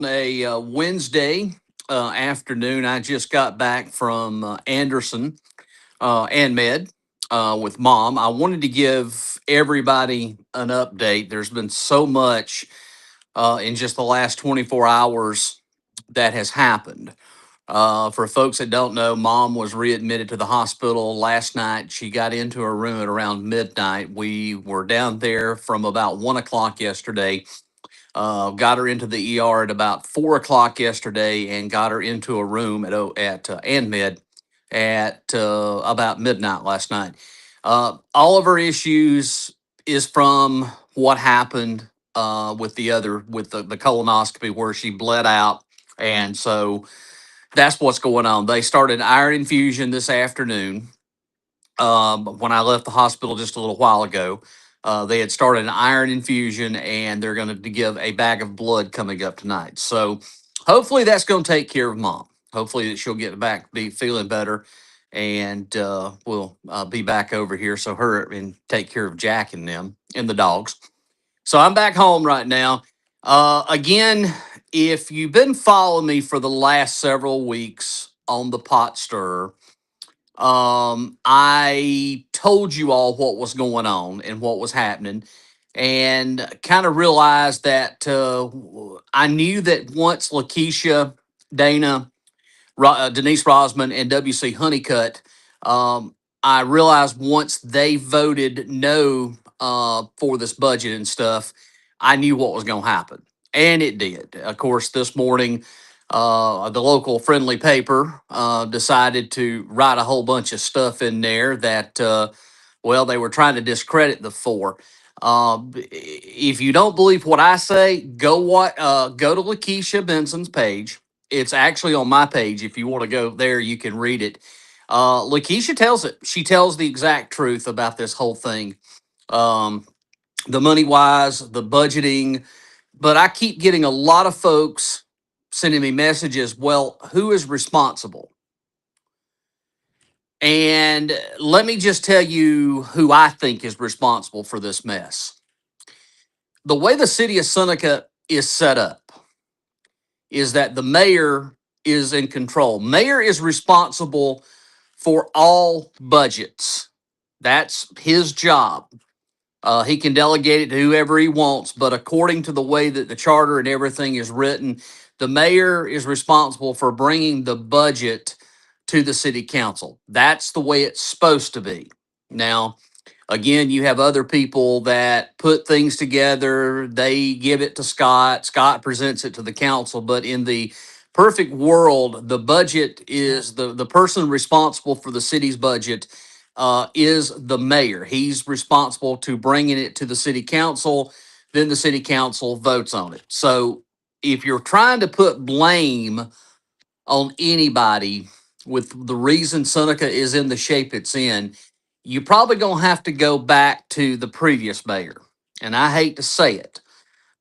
Wednesday afternoon. I just got back from Anderson and Med with Mom. I wanted to give everybody an update. There's been so much in just the last 24 hours that has happened. For folks that don't know, Mom was readmitted to the hospital last night. She got into her room at around midnight. We were down there from about 1 o'clock yesterday. Got her into the ER at about 4 o'clock yesterday, and got her into a room at AnMed at about midnight last night. All of her issues is from what happened with the colonoscopy where she bled out, and so that's what's going on. They started iron infusion this afternoon. When I left the hospital just a little while ago, they had started an iron infusion, and they're going to give a bag of blood coming up tonight. So hopefully that's going to take care of Mom. Hopefully that she'll get back, be feeling better, and we'll be back over here so her and take care of Jack and them and the dogs. So I'm back home right now. Again, if you've been following me for the last several weeks on the pot stir, I told you all what was going on and what was happening, and kind of realized that I knew that once Lakeisha, Dana, Denise Rosman, and W.C. Honeycutt, I realized once they voted no for this budget and stuff, I knew what was going to happen. And it did. Of course, this morning, the local friendly paper decided to write a whole bunch of stuff in there that, well, they were trying to discredit the four. If you don't believe what I say, go to Lakeisha Benson's page. It's actually on my page. If you want to go there, you can read it. Lakeisha tells it. She tells the exact truth about this whole thing. Um, the money wise, the budgeting, but I keep getting a lot of folks sending me messages. Well, who is responsible? And let me just tell you who I think is responsible for this mess. The way the city of Seneca is set up is that the mayor is in control. Mayor is responsible for all budgets. That's his job. He can delegate it to whoever he wants, but according to the way that the charter and everything is written, the mayor is responsible for bringing the budget to the city council. That's the way it's supposed to be. Now, again, you have other people that put things together. They give it to Scott. Scott presents it to the council. But in the perfect world, the budget is the person responsible for the city's budget is the mayor. He's responsible to bringing it to the city council. Then the city council votes on it. So if you're trying to put blame on anybody with the reason Seneca is in the shape it's in, you're probably going to have to go back to the previous mayor. And I hate to say it,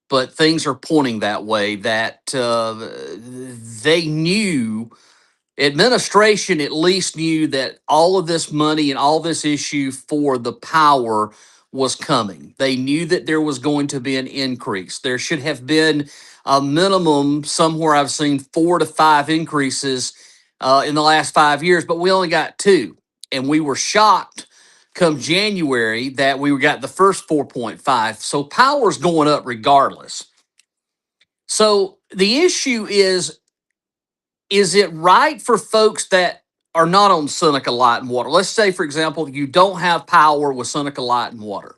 but things are pointing that way that they knew, administration at least knew that all of this money and all this issue for the power was coming. They knew that there was going to be an increase. There should have been a minimum somewhere I've seen 4 to 5 increases in the last 5 years, but we only got two. And we were shocked come January that we got the first 4.5. So power's going up regardless. So the issue is it right for folks that are not on Seneca Light and Water? Let's say, for example, you don't have power with Seneca Light and Water.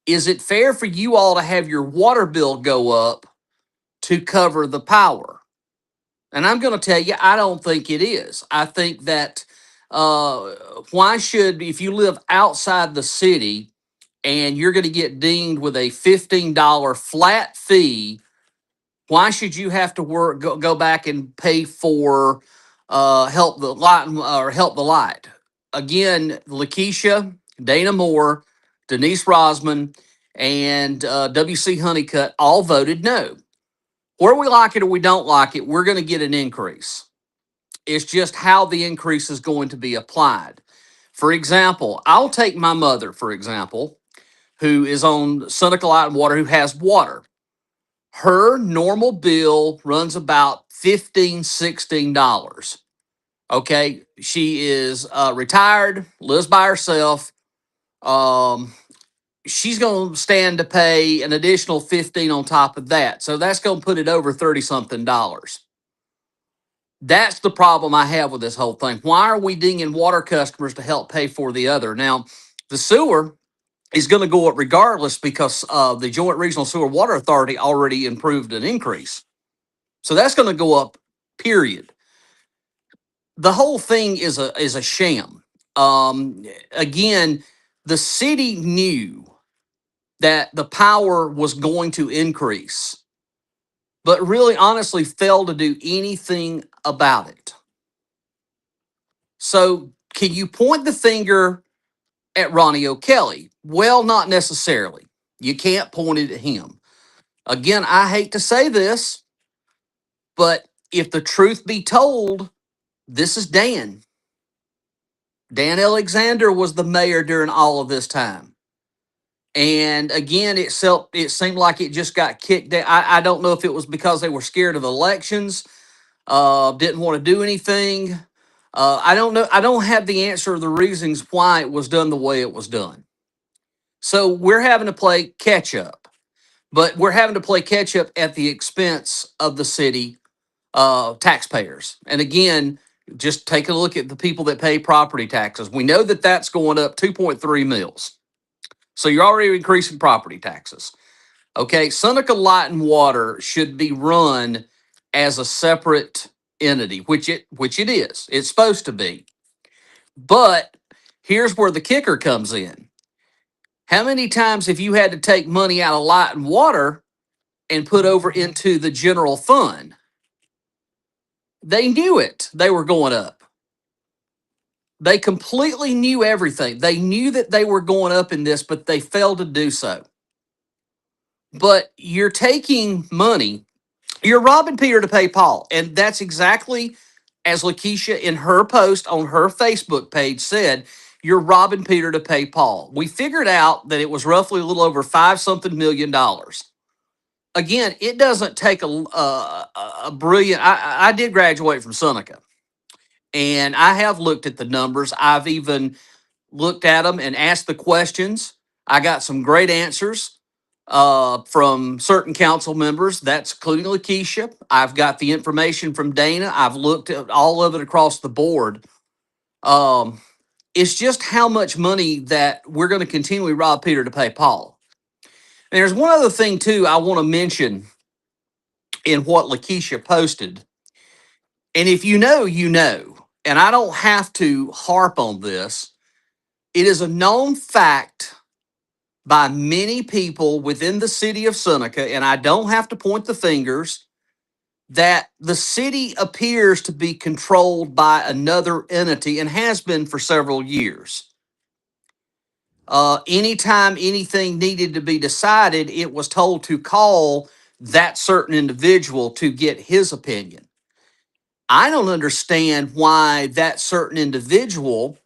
Is it fair for you all to have your water bill go up to cover the power? And I'm going to tell you, I don't think it is. I think that uh, why should, if you live outside the city and you're going to get dinged with a $15 flat fee, why should you have to go back and pay for help the light or help the light? Again, Lakeisha, Dana Moore, Denise Rosman, and W.C. Honeycutt all voted no. Whether we like it or we don't like it, we're going to get an increase. It's just how the increase is going to be applied. For example, I'll take my mother, for example, who is on Seneca Light and Water, who has water. Her normal bill runs about $15, $16. Okay. She is retired, lives by herself. Um, she's going to stand to pay an additional 15 on top of that. So that's going to put it over 30 something dollars. That's the problem I have with this whole thing. Why are we dinging water customers to help pay for the other? Now, the sewer is going to go up regardless because the Joint Regional Sewer Water Authority already improved an increase. So that's going to go up, period. The whole thing is a sham. Again, the city knew that the power was going to increase, but really honestly failed to do anything about it. So can you point the finger at Ronnie O'Kelly? Well, not necessarily. You can't point it at him. Again, I hate to say this, but if the truth be told, this is Dan. Dan Alexander was the mayor during all of this time. And again, it seemed like it just got kicked down. I don't know if it was because they were scared of elections, didn't want to do anything. I don't know. I don't have the answer or the reasons why it was done the way it was done. So we're having to play catch up, but we're having to play catch up at the expense of the city taxpayers. And again, just take a look at the people that pay property taxes. We know that that's going up 2.3 mils. So you're already increasing property taxes. Okay, Seneca Light and Water should be run as a separate entity, which it is. It's supposed to be. But here's where the kicker comes in. How many times have you had to take money out of Light and Water and put over into the general fund? They knew it. They were going up. They completely knew everything. They knew that they were going up in this, but they failed to do so. But you're taking money, you're robbing Peter to pay Paul. And that's exactly as Lakeisha in her post on her Facebook page said, you're robbing Peter to pay Paul. We figured out that it was roughly a little over $5 million. Again, it doesn't take a brilliant. I did graduate from Seneca, and I have looked at the numbers. I've even looked at them and asked the questions. I got some great answers from certain council members. That's including Lakeisha. I've got the information from Dana. I've looked at all of it across the board. It's just how much money that we're going to continually rob Peter to pay Paul. And there's one other thing too I want to mention in what Lakeisha posted. And if you know, you know. And I don't have to harp on this. It is a known fact by many people within the city of Seneca, and I don't have to point the fingers, that the city appears to be controlled by another entity and has been for several years. Anytime anything needed to be decided, it was told to call that certain individual to get his opinion. I don't understand why that certain individual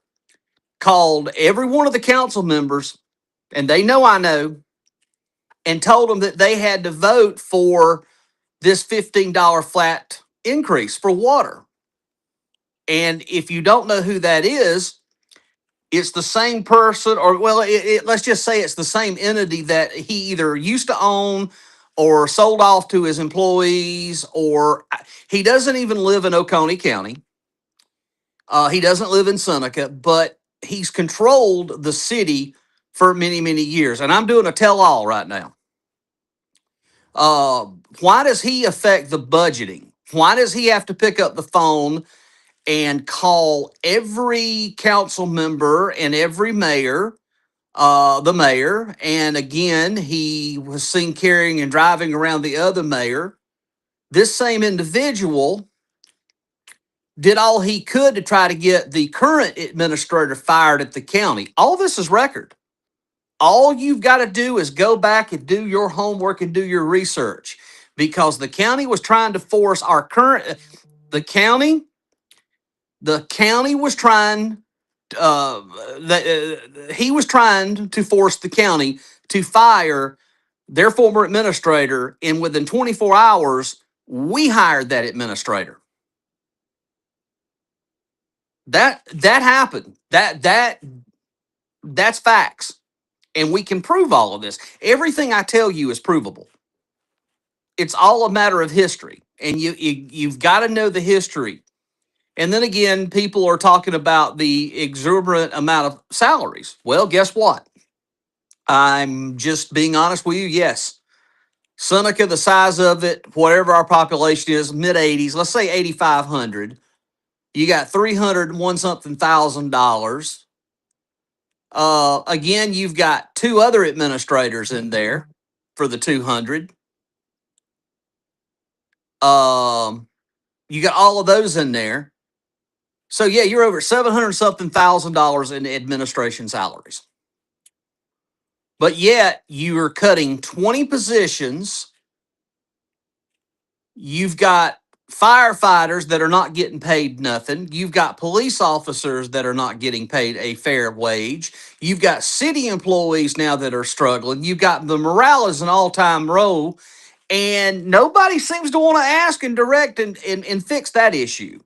called every one of the council members, and they know I know, and told them that they had to vote for this $15 flat increase for water. And if you don't know who that is, it's the same person, or well, let's just say it's the same entity that he either used to own or sold off to his employees, or he doesn't even live in Oconee County. He doesn't live in Seneca, but he's controlled the city for many, many years. And I'm doing a tell-all right now. Why does he affect the budgeting? Why does he have to pick up the phone and call every council member and every mayor, the mayor? And again, he was seen carrying and driving around the other mayor. This same individual did all he could to try to get the current administrator fired at the county. All this is record. All you've got to do is go back and do your homework and do your research, because the county was trying to force our current, the county was trying, he was trying to force the county to fire their former administrator, and within 24 hours, we hired that administrator. That happened. That's facts. And we can prove all of this. Everything I tell you is provable. It's all a matter of history. And you've got to know the history. And then again, people are talking about the exorbitant amount of salaries. Well, guess what? I'm just being honest with you. Yes. Seneca, the size of it, whatever our population is, mid 80s, let's say 8,500. You got 301 something $1,000. Again, you've got two other administrators in there for the 200. You got all of those in there. So yeah, you're over 700 something $1,000 in administration salaries. But yet you are cutting 20 positions. You've got firefighters that are not getting paid nothing. You've got police officers that are not getting paid a fair wage. You've got city employees now that are struggling. You've got the morale is an all-time low, and nobody seems to want to ask and direct and fix that issue.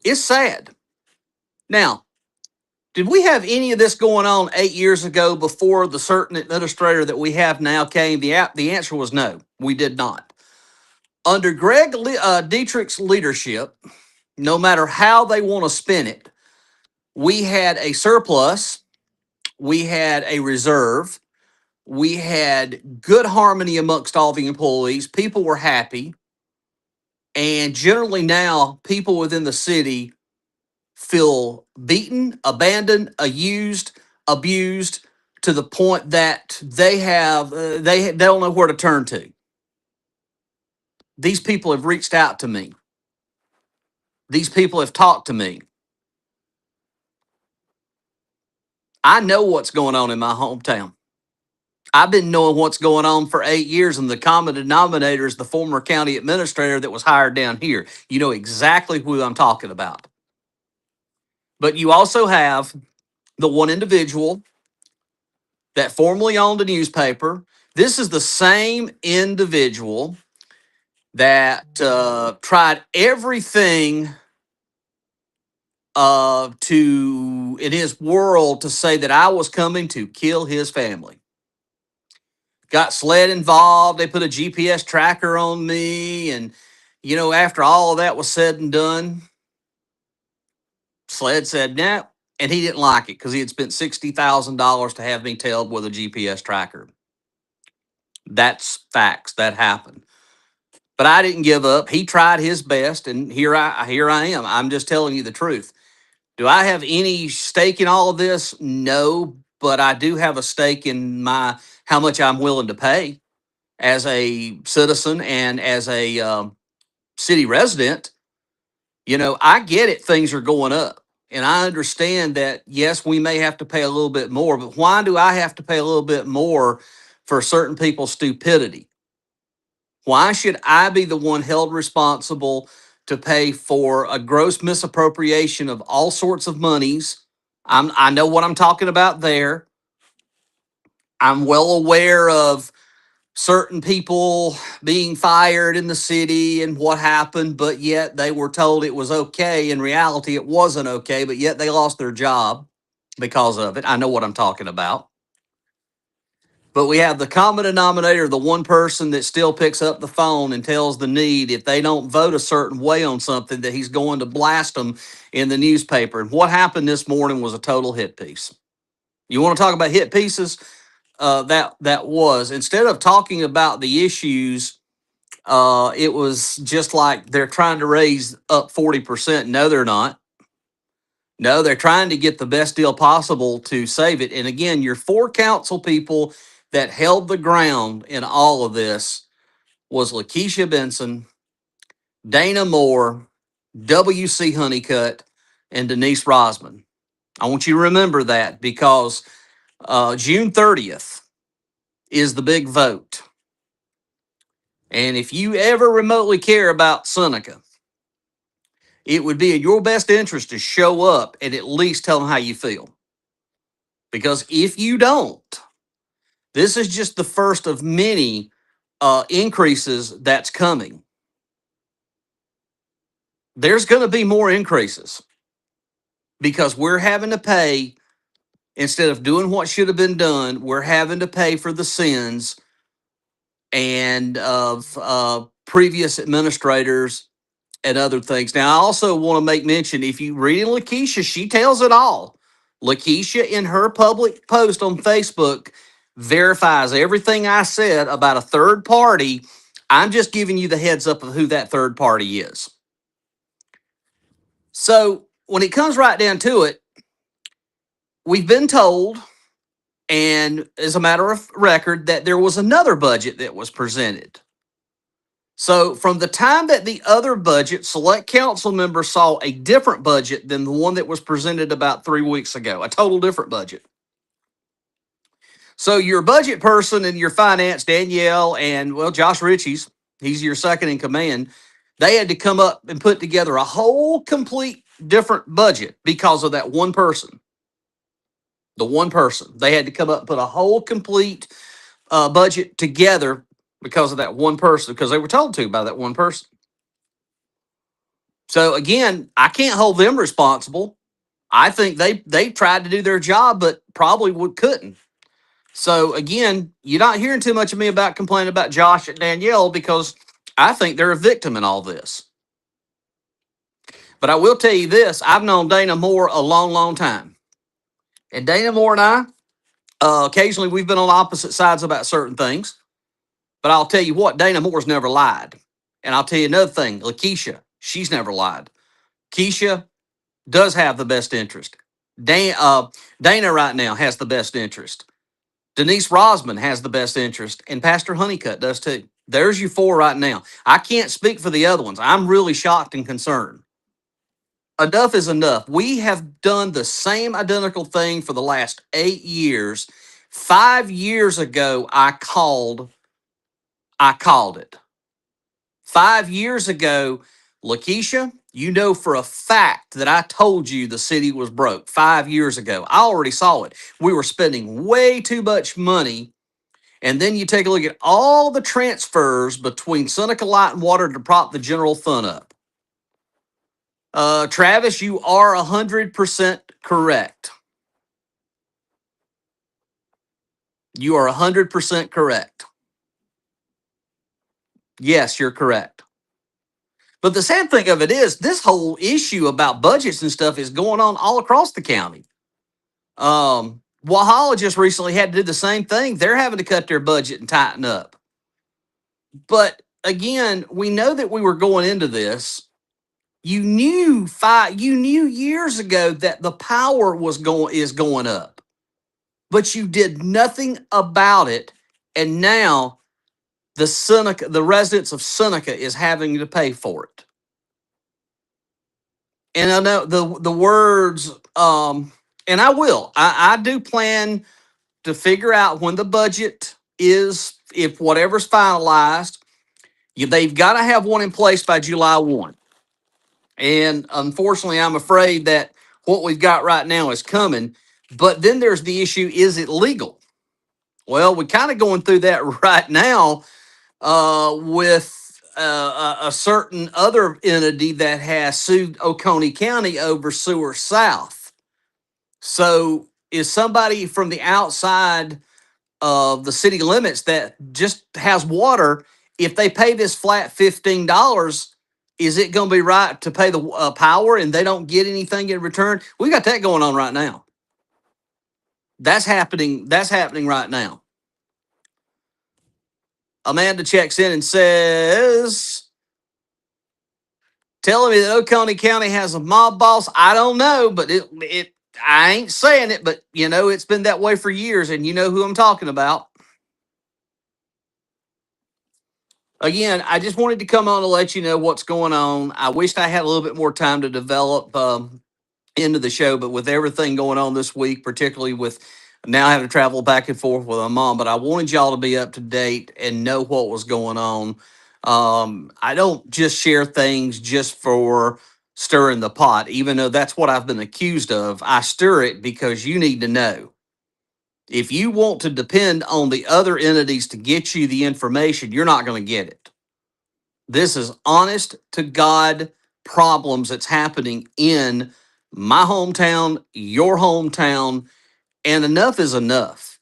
It's sad. Now, did we have any of this going on 8 years ago before the certain administrator that we have now came? The answer was no, we did not. Under Greg Dietrich's leadership, no matter how they want to spin it, we had a surplus, we had a reserve, we had good harmony amongst all the employees. People were happy. And generally now, people within the city feel beaten, abandoned, abused to the point that they don't know where to turn to. These people have reached out to me. These people have talked to me. I know what's going on in my hometown. I've been knowing what's going on for 8 years, and the common denominator is the former county administrator that was hired down here. You know exactly who I'm talking about. But you also have the one individual that formerly owned a newspaper. This is the same individual that tried everything to in his world to say that I was coming to kill his family. Got SLED involved. They put a GPS tracker on me. And, you know, after all of that was said and done, SLED said no. And he didn't like it because he had spent $60,000 to have me tailed with a GPS tracker. That's facts. That happened. But I didn't give up. He tried his best, and here I am. I'm just telling you the truth. Do I have any stake in all of this? No, but I do have a stake in my how much I'm willing to pay as a citizen and as a city resident. You know, I get it. Things are going up. And I understand that, yes, we may have to pay a little bit more, but why do I have to pay a little bit more for certain people's stupidity? Why should I be the one held responsible to pay for a gross misappropriation of all sorts of monies? I know what I'm talking about there. I'm well aware of certain people being fired in the city and what happened, but yet they were told it was okay. In reality, it wasn't okay, but yet they lost their job because of it. I know what I'm talking about. But we have the common denominator, the one person that still picks up the phone and tells the need if they don't vote a certain way on something that he's going to blast them in the newspaper. And what happened this morning was a total hit piece. You want to talk about hit pieces? That was instead of talking about the issues, it was just like they're trying to raise up 40%. No, they're not. No, they're trying to get the best deal possible to save it. And again, your four council people that held the ground in all of this was Lakeisha Benson, Dana Moore, W.C. Honeycutt, and Denise Rosman. I want you to remember that because June 30th is the big vote. And if you ever remotely care about Seneca, it would be in your best interest to show up and at least tell them how you feel. Because if you don't, This is just the first of many increases that's coming. There's going to be more increases because we're having to pay, instead of doing what should have been done, we're having to pay for the sins and of previous administrators and other things. Now, I also want to make mention, if you read Lakeisha, she tells it all. Lakeisha, in her public post on Facebook, verifies everything I said about a third party. I'm just giving you the heads up of who that third party is. So when it comes right down to it, we've been told, and as a matter of record, that there was another budget that was presented. So from the time that the other budget, select council members saw a different budget than the one that was presented about 3 weeks ago, a total different budget. So your budget person and your finance, Danielle, and well, Josh Ritchie's, he's your second in command. They had to come up and put together a whole complete different budget because of that one person. The one person. They had to come up and put a whole complete budget together because of that one person, because they were told to by that one person. So again, I can't hold them responsible. I think they tried to do their job, but probably couldn't. So again, you're not hearing too much of me about complaining about Josh and Danielle, because I think they're a victim in all this. But I will tell you this: I've known Dana Moore a long, long time, and Dana Moore and I, occasionally we've been on opposite sides about certain things. But I'll tell you what, Dana Moore's never lied, and I'll tell you another thing: Lakeisha, she's never lied. Keisha does have the best interest. Dana right now has the best interest. Denise Rosman has the best interest, and Pastor Honeycutt does too. There's you four right now. I can't speak for the other ones. I'm really shocked and concerned. Enough is enough. We have done the same identical thing for the last 8 years. 5 years ago, I called it. 5 years ago, Lakeisha, you know for a fact that I told you the city was broke 5 years ago. I already saw it. We were spending way too much money. And then you take a look at all the transfers between Seneca Light and Water to prop the general fund up. Travis, you are 100% correct. You are 100% correct. Yes, you're correct. But the sad thing of it is, this whole issue about budgets and stuff is going on all across the county. Walhalla just recently had to do the same thing. They're having to cut their budget and tighten up. But again, we know that we were going into this. You knew years ago that the power is going up, but you did nothing about it, and now the residents of Seneca is having to pay for it. And I know the words, and I do plan to figure out when the budget is, if whatever's finalized, they've got to have one in place by July 1. And unfortunately, I'm afraid that what we've got right now is coming. But then there's the issue: is it legal? Well, we're kind of going through that right now with a certain other entity that has sued Oconee County over Sewer South. So is somebody from the outside of the city limits that just has water, if they pay this flat $15, is it going to be right to pay the power and they don't get anything in return? We got that going on right now. That's happening. That's happening right now. Amanda checks in and says, telling me that Oconee County has a mob boss. I don't know, but I ain't saying it, but you know, it's been that way for years, and you know who I'm talking about. Again, I just wanted to come on to let you know what's going on. I wished I had a little bit more time to develop into the show, but with everything going on this week, particularly with now having to travel back and forth with my mom, but I wanted y'all to be up to date and know what was going on. I don't just share things just for stirring the pot, even though that's what I've been accused of. I stir it because you need to know. If you want to depend on the other entities to get you the information, you're not going to get it. This is honest to God problems that's happening in my hometown, your hometown, and enough is enough.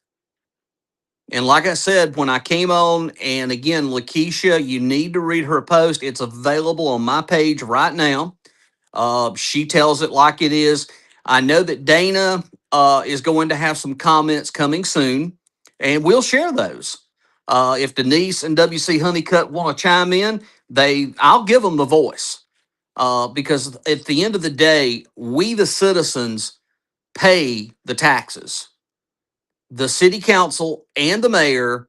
And like I said, when I came on, and again, Lakeisha, you need to read her post. It's available on my page right now. She tells it like it is. I know that Dana is going to have some comments coming soon, and we'll share those. If Denise and WC Honeycutt want to chime in, I'll give them the voice because at the end of the day, we the citizens pay the taxes. The city council and the mayor,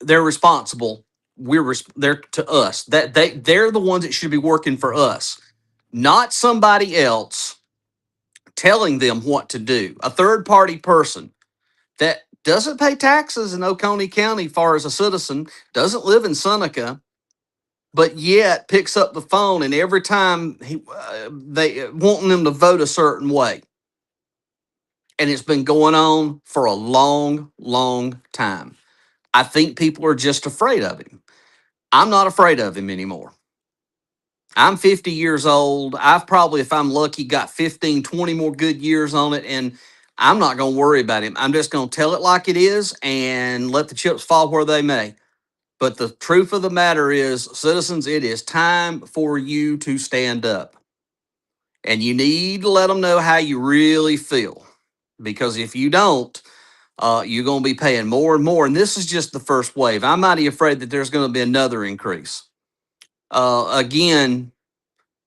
they're responsible. They're to us. They're the ones that should be working for us, not somebody else telling them what to do. A third party person that doesn't pay taxes in Oconee County, far as a citizen, doesn't live in Seneca, but yet picks up the phone and every time they wanting them to vote a certain way. And it's been going on for a long, long time. I think people are just afraid of him. I'm not afraid of him anymore. I'm 50 years old. I've probably, if I'm lucky, got 15, 20 more good years on it. And I'm not going to worry about him. I'm just going to tell it like it is and let the chips fall where they may. But the truth of the matter is, citizens, it is time for you to stand up. And you need to let them know how you really feel. Because if you don't, you're going to be paying more and more. And this is just the first wave. I'm mighty afraid that there's going to be another increase. Again,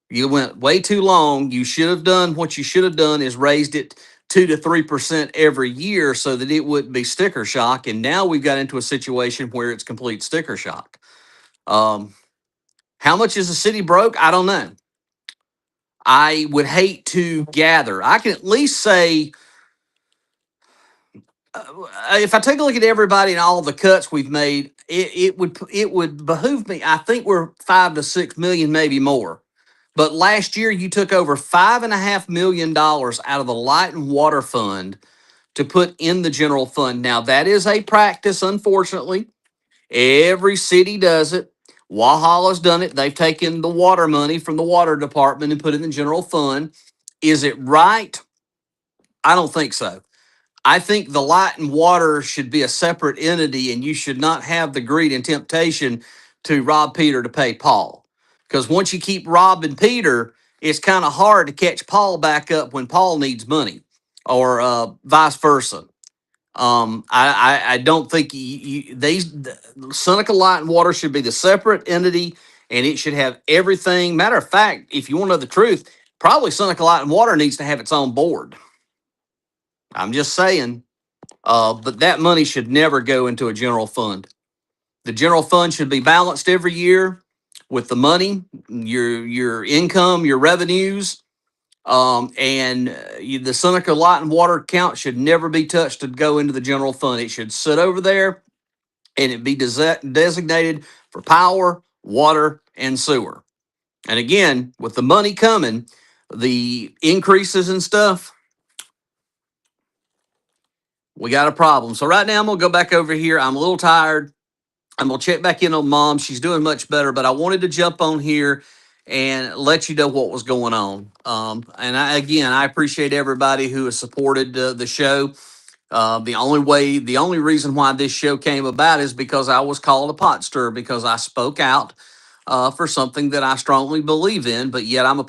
you went way too long. You should have done what you should have done is raised it 2 to 3% every year so that it wouldn't be sticker shock. And now we've got into a situation where it's complete sticker shock. How much is the city broke? I don't know. I would hate to gather. I can at least say, if I take a look at everybody and all the cuts we've made, it would behoove me. I think we're 5 to 6 million, maybe more. But last year, you took over $5.5 million out of the Light and Water Fund to put in the general fund. Now, that is a practice, unfortunately. Every city does it. Walhalla's done it. They've taken the water money from the water department and put it in the general fund. Is it right? I don't think so. I think the light and water should be a separate entity, and you should not have the greed and temptation to rob Peter to pay Paul. Because once you keep robbing Peter, it's kind of hard to catch Paul back up when Paul needs money, or vice versa. I don't think Seneca Light and Water should be the separate entity, and it should have everything. Matter of fact, if you want to know the truth, probably Seneca Light and Water needs to have its own board. I'm just saying. But that money should never go into a general fund. The general fund should be balanced every year with the money, your income, your revenues, and the Seneca Light and Water account should never be touched to go into the general fund. It should sit over there and it be designated for power, water, and sewer. And again, with the money coming, the increases and stuff, we got a problem. So right now I'm going to go back over here. I'm a little tired. I'm going to check back in on Mom. She's doing much better, but I wanted to jump on here and let you know what was going on. And I appreciate everybody who has supported the show. The only reason why this show came about is because I was called a pot stirrer because I spoke out for something that I strongly believe in, but yet I'm a